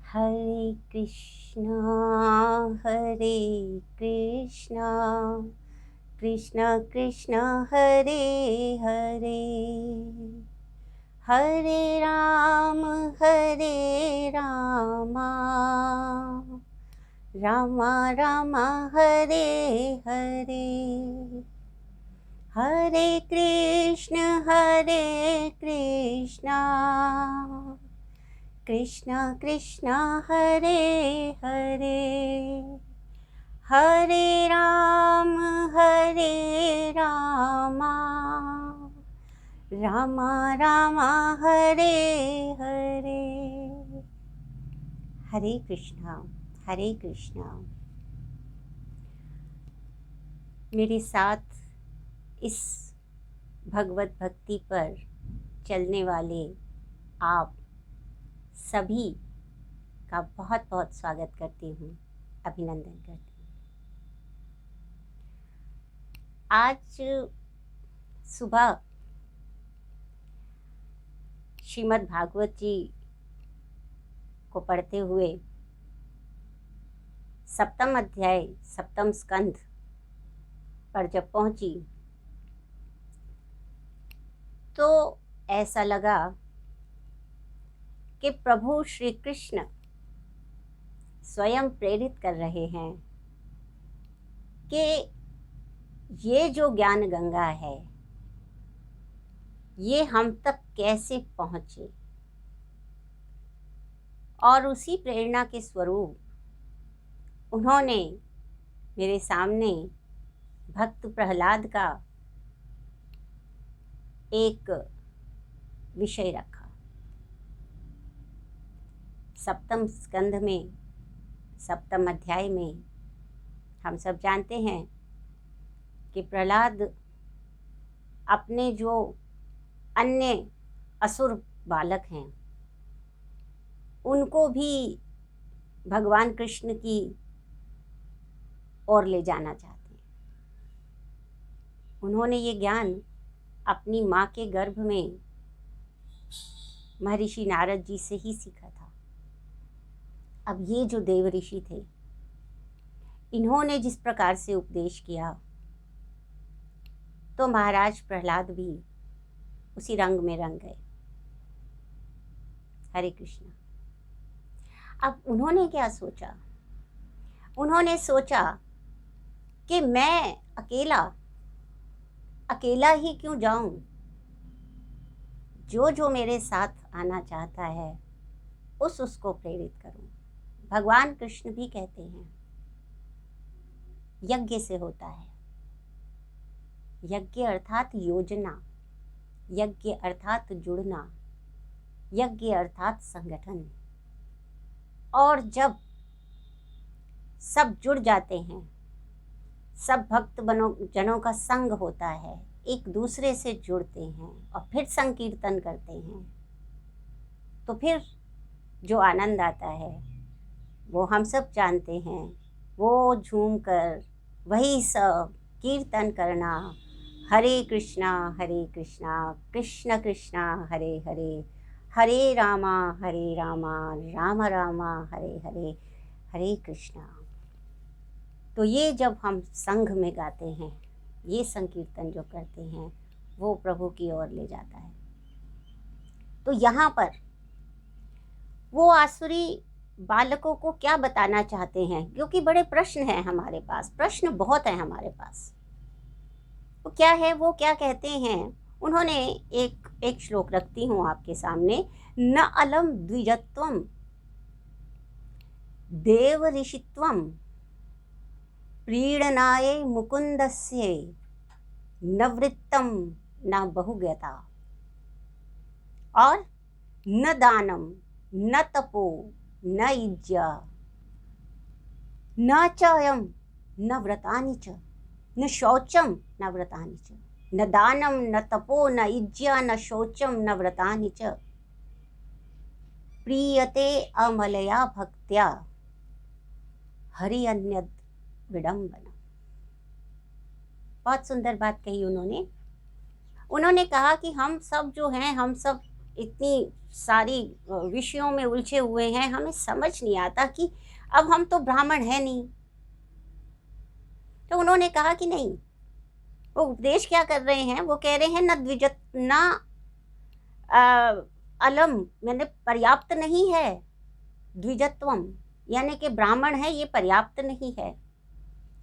हरे कृष्णा कृष्णा कृष्णा कृष्णा हरे हरे, हरे राम राम राम हरे हरे, हरे कृष्ण कृष्णा कृष्णा हरे हरे, हरे राम राम राम हरे हरे। हरे कृष्णा हरे कृष्णा। मेरे साथ इस भगवत भक्ति पर चलने वाले आप सभी का बहुत बहुत स्वागत करती हूँ, अभिनंदन करती हूँ। आज सुबह श्रीमद् भागवत जी को पढ़ते हुए सप्तम अध्याय सप्तम स्कंध पर जब पहुंची तो ऐसा लगा कि प्रभु श्री कृष्ण स्वयं प्रेरित कर रहे हैं कि ये जो ज्ञान गंगा है ये हम तक कैसे पहुंचे, और उसी प्रेरणा के स्वरूप उन्होंने मेरे सामने भक्त प्रहलाद का एक विषय रखा। सप्तम स्कंध में सप्तम अध्याय में हम सब जानते हैं कि प्रहलाद अपने जो अन्य असुर बालक हैं उनको भी भगवान कृष्ण की ओर ले जाना चाहते हैं। उन्होंने ये ज्ञान अपनी माँ के गर्भ में महर्षि नारद जी से ही सीखा था। अब ये जो देव ऋषि थे इन्होंने जिस प्रकार से उपदेश किया तो महाराज प्रहलाद भी उसी रंग में रंग गए। हरे कृष्णा। अब उन्होंने क्या सोचा? उन्होंने सोचा कि मैं अकेला ही क्यों जाऊं, जो मेरे साथ आना चाहता है उसको प्रेरित करूं। भगवान कृष्ण भी कहते हैं यज्ञ से होता है। यज्ञ अर्थात योजना, यज्ञ अर्थात जुड़ना, यज्ञ अर्थात संगठन। और जब सब जुड़ जाते हैं, सब भक्त जनों का संग होता है, एक दूसरे से जुड़ते हैं और फिर संकीर्तन करते हैं, तो फिर जो आनंद आता है वो हम सब जानते हैं। वो झूम कर वही सब कीर्तन करना, हरे कृष्णा कृष्ण कृष्णा हरे हरे, हरे रामा राम रामा हरे हरे, हरे कृष्णा। तो ये जब हम संघ में गाते हैं, ये संकीर्तन जो करते हैं वो प्रभु की ओर ले जाता है। तो यहाँ पर वो आसुरी बालकों को क्या बताना चाहते हैं, क्योंकि बड़े प्रश्न हैं हमारे पास, प्रश्न बहुत हैं हमारे पास। वो क्या है, वो क्या कहते हैं? उन्होंने एक श्लोक रखती हूँ आपके सामने। न अलम द्विजत्वम देव ऋषित्वम प्रीणनाय मुकुंदस्य नवृत्तम न बहुज्ञता, और न दानम न तपो न इज्जा न चयम न व्रतानि च, न शौचम न व्रतानि च, न दानम न तपो न इज्जा न शौचम न व्रतानि च, प्रीयते अमलया भक्त्या हरि अन्यद विडंबना। बहुत सुंदर बात कही उन्होंने कहा कि हम सब जो हैं, हम सब इतनी सारी विषयों में उलझे हुए हैं, हमें समझ नहीं आता कि अब हम तो ब्राह्मण है नहीं। तो उन्होंने कहा कि नहीं, वो उपदेश क्या कर रहे हैं, वो कह रहे हैं न द्विजत न अलम, मैंने पर्याप्त नहीं है, द्विजत्वम यानी कि ब्राह्मण है ये पर्याप्त नहीं है,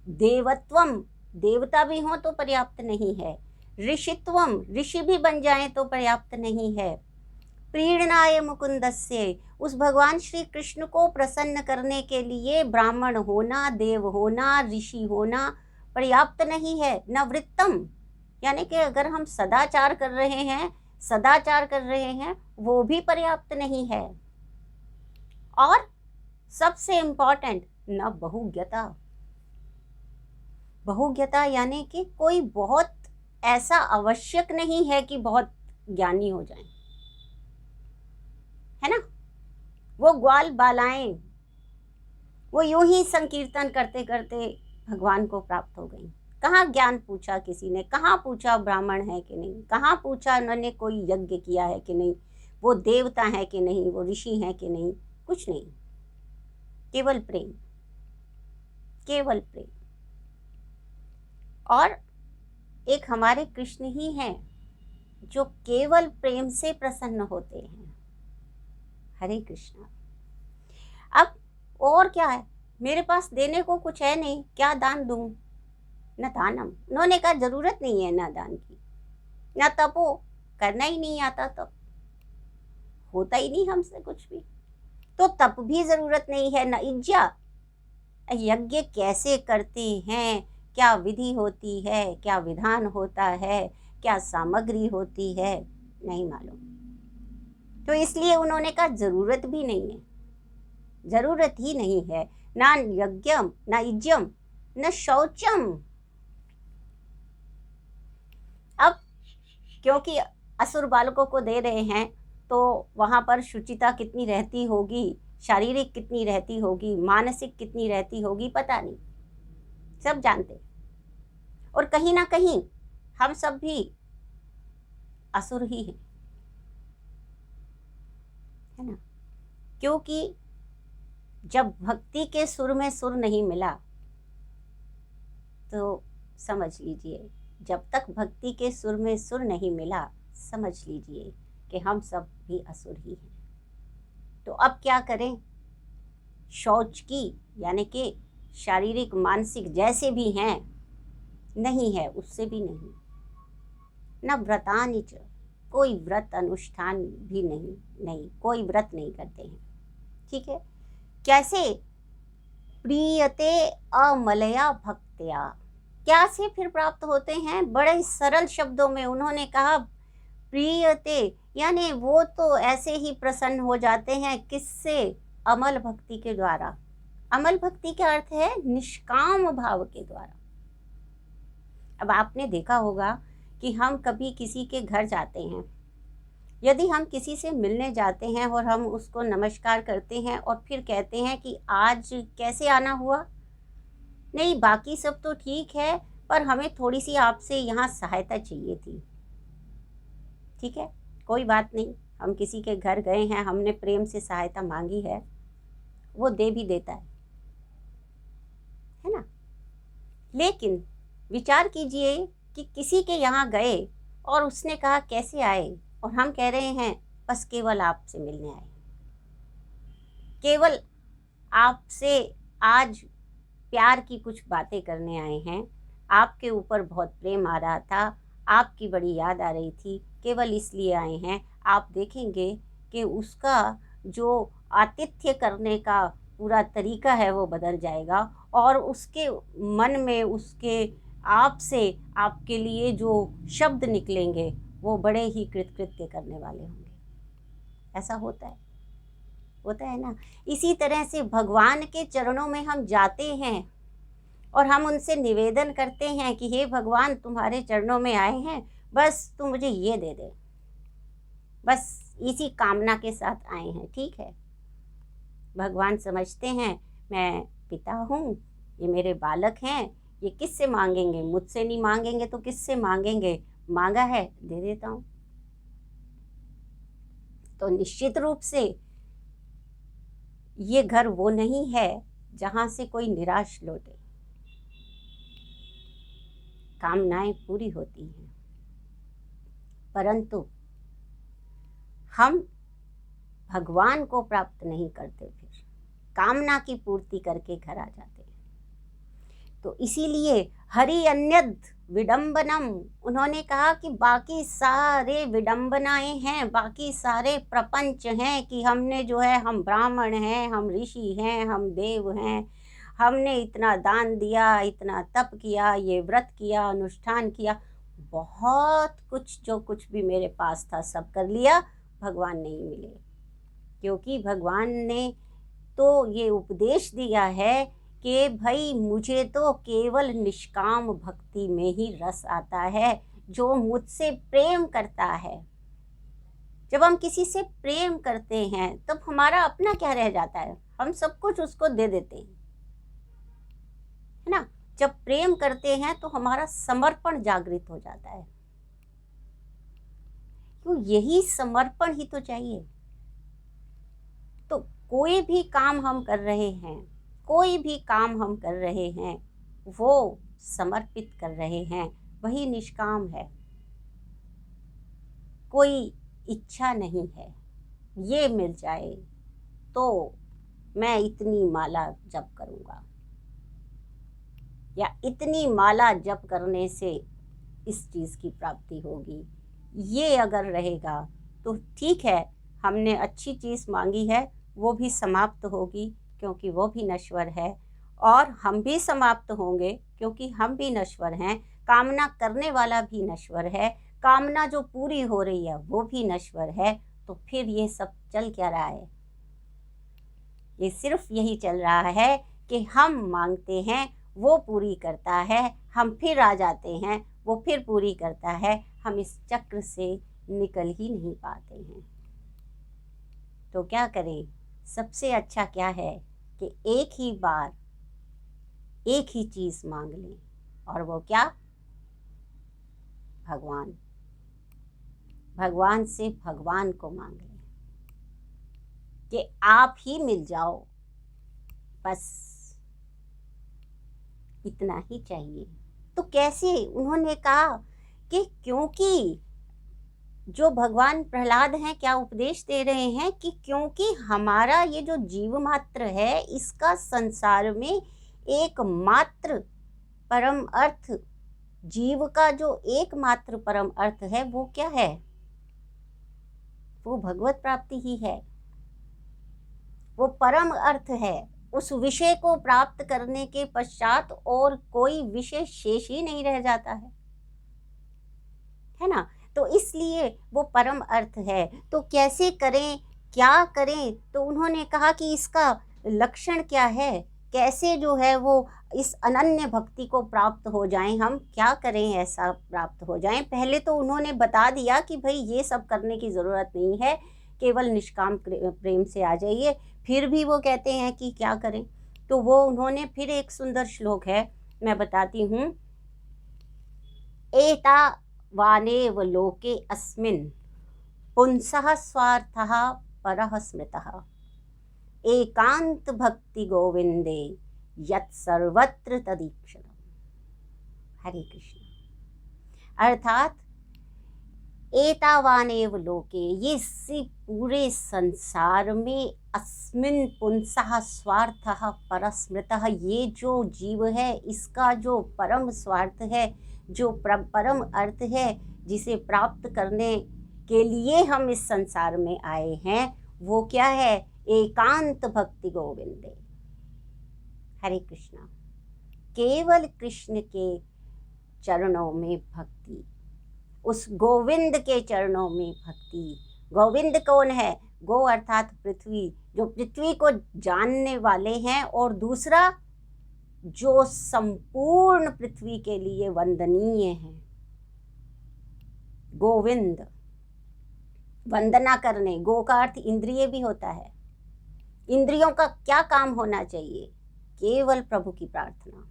देवत्वम देवता भी हो तो पर्याप्त नहीं है, ऋषित्वम ऋषि भी बन जाए तो पर्याप्त नहीं है, प्रीणनाय मुकुंदस्य उस भगवान श्री कृष्ण को प्रसन्न करने के लिए ब्राह्मण होना, देव होना, ऋषि होना पर्याप्त नहीं है, न वृत्तम यानी कि अगर हम सदाचार कर रहे हैं वो भी पर्याप्त नहीं है, और सबसे इम्पोर्टेंट न बहुज्ञता। बहुज्ञता यानी कि कोई बहुत ऐसा आवश्यक नहीं है कि बहुत ज्ञानी हो जाए, है ना। वो ग्वाल बालाएं वो यूं ही संकीर्तन करते करते भगवान को प्राप्त हो गई। कहाँ ज्ञान पूछा किसी ने, कहाँ पूछा ब्राह्मण है कि नहीं, कहाँ पूछा उन्होंने कोई यज्ञ किया है कि नहीं, वो देवता है कि नहीं, वो ऋषि है कि नहीं, कुछ नहीं, केवल प्रेम, केवल प्रेम। और एक हमारे कृष्ण ही हैं जो केवल प्रेम से प्रसन्न होते हैं। हरे कृष्णा। अब और क्या है, मेरे पास देने को कुछ है नहीं, क्या दान दूं, न दानम। उन्होंने कहा जरूरत नहीं है ना दान की, ना तपो, करना ही नहीं आता, तब होता ही नहीं हमसे कुछ भी, तो तप भी जरूरत नहीं है, न इज्जा, यज्ञ कैसे करते हैं, क्या विधि होती है, क्या विधान होता है, क्या सामग्री होती है, नहीं मालूम। तो इसलिए उन्होंने कहा जरूरत भी नहीं है, जरूरत ही नहीं है, ना यज्ञम ना इज्जम न शौचम। अब क्योंकि असुर बालकों को दे रहे हैं तो वहाँ पर शुचिता कितनी रहती होगी, शारीरिक कितनी रहती होगी, मानसिक कितनी रहती होगी, पता नहीं, सब जानते। और कहीं ना कहीं हम सब भी असुर ही हैं, है ना। क्योंकि जब भक्ति के सुर में सुर नहीं मिला तो समझ लीजिए, जब तक भक्ति के सुर में सुर नहीं मिला, समझ लीजिए कि हम सब भी असुर ही हैं। तो अब क्या करें, शौच की यानी कि शारीरिक मानसिक जैसे भी हैं नहीं है, उससे भी नहीं, न व्रतानिच कोई व्रत अनुष्ठान भी नहीं, कोई व्रत नहीं करते हैं, ठीक है। कैसे, प्रीयते अमलया भक्त्या, क्या से फिर प्राप्त होते हैं, बड़े सरल शब्दों में उन्होंने कहा प्रीयते यानी वो तो ऐसे ही प्रसन्न हो जाते हैं, किससे, अमल भक्ति के द्वारा। अमल भक्ति का अर्थ है निष्काम भाव के द्वारा। अब आपने देखा होगा कि हम कभी किसी के घर जाते हैं, यदि हम किसी से मिलने जाते हैं और हम उसको नमस्कार करते हैं और फिर कहते हैं कि आज कैसे आना हुआ, नहीं बाकी सब तो ठीक है पर हमें थोड़ी सी आपसे यहाँ सहायता चाहिए थी, ठीक है, कोई बात नहीं, हम किसी के घर गए हैं, हमने प्रेम से सहायता मांगी है, वो दे भी देता है ना। लेकिन विचार कीजिए कि किसी के यहाँ गए और उसने कहा कैसे आए, और हम कह रहे हैं बस केवल आपसे मिलने आए, केवल आपसे आज प्यार की कुछ बातें करने आए हैं, आपके ऊपर बहुत प्रेम आ रहा था, आपकी बड़ी याद आ रही थी, केवल इसलिए आए हैं। आप देखेंगे कि उसका जो आतिथ्य करने का पूरा तरीका है वो बदल जाएगा, और उसके मन में उसके आपसे आपके लिए जो शब्द निकलेंगे वो बड़े ही कृतकृत्य करने वाले होंगे। ऐसा होता है ना। इसी तरह से भगवान के चरणों में हम जाते हैं और हम उनसे निवेदन करते हैं कि हे भगवान, तुम्हारे चरणों में आए हैं, बस तुम मुझे ये दे दे, बस इसी कामना के साथ आए हैं, ठीक है। भगवान समझते हैं मैं पिता हूँ, ये मेरे बालक हैं, ये किससे मांगेंगे, मुझसे नहीं मांगेंगे तो किससे मांगेंगे, मांगा है दे देता हूँ। तो निश्चित रूप से ये घर वो नहीं है जहाँ से कोई निराश लौटे। कामनाएं पूरी होती हैं, परंतु हम भगवान को प्राप्त नहीं करते, फिर कामना की पूर्ति करके घर आ जाते हैं। तो इसीलिए हरि अन्यद विडंबनम, उन्होंने कहा कि बाकी सारे विडंबनाएं हैं, बाकी सारे प्रपंच हैं कि हमने जो है, हम ब्राह्मण हैं, हम ऋषि हैं, हम देव हैं, हमने इतना दान दिया, इतना तप किया, ये व्रत किया, अनुष्ठान किया, बहुत कुछ जो कुछ भी मेरे पास था सब कर लिया, भगवान नहीं मिले। क्योंकि भगवान ने तो ये उपदेश दिया है कि भाई मुझे तो केवल निष्काम भक्ति में ही रस आता है, जो मुझसे प्रेम करता है। जब हम किसी से प्रेम करते हैं तब हमारा अपना क्या रह जाता है, हम सब कुछ उसको दे देते हैं, है ना। जब प्रेम करते हैं तो हमारा समर्पण जागृत हो जाता है। तो यही समर्पण ही तो चाहिए। तो कोई भी काम हम कर रहे हैं, कोई भी काम हम कर रहे हैं, वो समर्पित कर रहे हैं, वही निष्काम है। कोई इच्छा नहीं है ये मिल जाए तो मैं इतनी माला जप करूँगा, या इतनी माला जप करने से इस चीज़ की प्राप्ति होगी। ये अगर रहेगा तो ठीक है, हमने अच्छी चीज़ मांगी है, वो भी समाप्त होगी क्योंकि वो भी नश्वर है, और हम भी समाप्त होंगे क्योंकि हम भी नश्वर हैं। कामना करने वाला भी नश्वर है, कामना जो पूरी हो रही है वो भी नश्वर है। तो फिर ये सब चल क्या रहा है? ये सिर्फ यही चल रहा है कि हम मांगते हैं, वो पूरी करता है, हम फिर आ जाते हैं, वो फिर पूरी करता है। हम इस चक्र से निकल ही नहीं पाते हैं। तो क्या करें? सबसे अच्छा क्या है कि एक ही बार एक ही चीज़ मांग लें, और वो क्या? भगवान। भगवान से भगवान को मांग लें कि आप ही मिल जाओ, बस इतना ही चाहिए। तो कैसे? उन्होंने कहा कि क्योंकि जो भगवान प्रहलाद हैं क्या उपदेश दे रहे हैं कि क्योंकि हमारा ये जो जीव मात्र है, इसका संसार में एकमात्र परम अर्थ, जीव का जो एकमात्र परम अर्थ है वो क्या है? वो भगवत प्राप्ति ही है, वो परम अर्थ है। उस विषय को प्राप्त करने के पश्चात और कोई विषय शेष ही नहीं रह जाता है ना। तो इसलिए वो परम अर्थ है। तो कैसे करें, क्या करें? तो उन्होंने कहा कि इसका लक्षण क्या है, कैसे जो है वो इस अनन्य भक्ति को प्राप्त हो जाएं, हम क्या करें ऐसा प्राप्त हो जाएं। पहले तो उन्होंने बता दिया कि भाई ये सब करने की ज़रूरत नहीं है, केवल निष्काम प्रेम से आ जाइए। फिर भी वो कहते हैं कि क्या करें, तो वो उन्होंने फिर एक सुंदर श्लोक है, मैं बताती हूँ। एता वानेव लोके अस्मिन् पुंसः स्वार्थः परः स्मृतः एकांत भक्ति गोविंदे यत् सर्वत्र तदीक्षणम्। हरे कृष्ण। अर्थात एतावानेव लोके, ये पूरे संसार में अस्मिन् पुंसः स्वार्थः परस्मृतः, ये जो जीव है इसका जो परम स्वार्थ है, जो परम अर्थ है, जिसे प्राप्त करने के लिए हम इस संसार में आए हैं, वो क्या है? एकांत भक्ति गोविंदे। हरे कृष्णा। केवल कृष्ण के चरणों में भक्ति, उस गोविंद के चरणों में भक्ति। गोविंद कौन है? गो अर्थात पृथ्वी, जो पृथ्वी को जानने वाले हैं, और दूसरा जो संपूर्ण पृथ्वी के लिए वंदनीय है। गोविंद, वंदना करने, गो का अर्थ इंद्रिय भी होता है। इंद्रियों का क्या काम होना चाहिए? केवल प्रभु की प्रार्थना,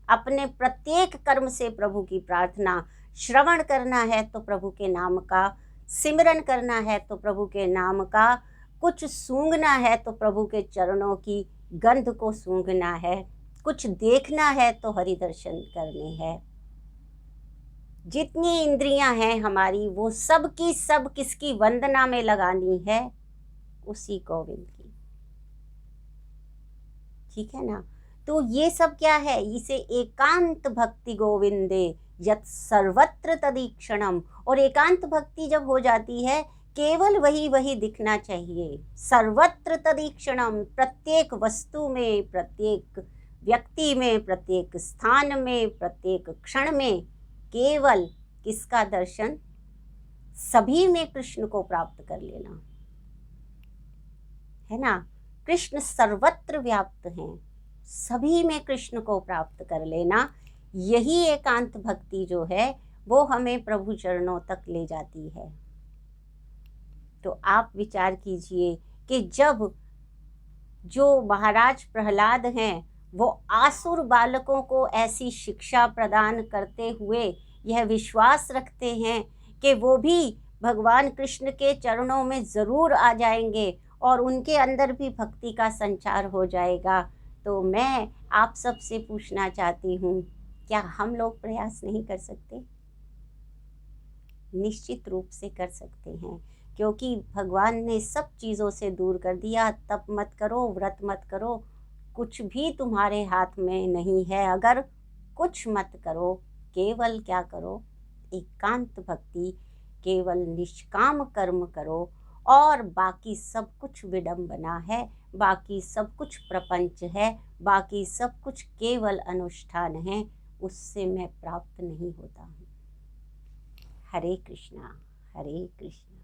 अपने प्रत्येक कर्म से प्रभु की प्रार्थना। श्रवण करना है तो प्रभु के नाम का, सिमरन करना है तो प्रभु के नाम का, कुछ सूंघना है तो प्रभु के चरणों की गंध को सूंघना है, कुछ देखना है तो हरि दर्शन करने हैं। जितनी इंद्रियां हैं हमारी वो सब की सब किसकी वंदना में लगानी है? उसी गोविंद की। ठीक है ना? तो ये सब क्या है? इसे एकांत भक्ति गोविंदे यत सर्वत्र तदीक्षणम। और एकांत भक्ति जब हो जाती है, केवल वही वही दिखना चाहिए। सर्वत्र तदीक्षणम, प्रत्येक वस्तु में, प्रत्येक व्यक्ति में, प्रत्येक स्थान में, प्रत्येक क्षण में केवल किसका दर्शन? सभी में कृष्ण को प्राप्त कर लेना है ना। कृष्ण सर्वत्र व्याप्त हैं, सभी में कृष्ण को प्राप्त कर लेना। यही एकांत भक्ति जो है वो हमें प्रभु चरणों तक ले जाती है। तो आप विचार कीजिए कि जब जो महाराज प्रहलाद हैं वो आसुर बालकों को ऐसी शिक्षा प्रदान करते हुए यह विश्वास रखते हैं कि वो भी भगवान कृष्ण के चरणों में ज़रूर आ जाएंगे और उनके अंदर भी भक्ति का संचार हो जाएगा, तो मैं आप सबसे पूछना चाहती हूँ, क्या हम लोग प्रयास नहीं कर सकते? निश्चित रूप से कर सकते हैं, क्योंकि भगवान ने सब चीज़ों से दूर कर दिया। तप मत करो, व्रत मत करो, कुछ भी तुम्हारे हाथ में नहीं है। अगर कुछ मत करो, केवल क्या करो? एकांत भक्ति, केवल निष्काम कर्म करो, और बाकी सब कुछ विडंबना है, बाकी सब कुछ प्रपंच है, बाकी सब कुछ केवल अनुष्ठान है, उससे मैं प्राप्त नहीं होता हूँ। हरे कृष्णा, हरे कृष्णा।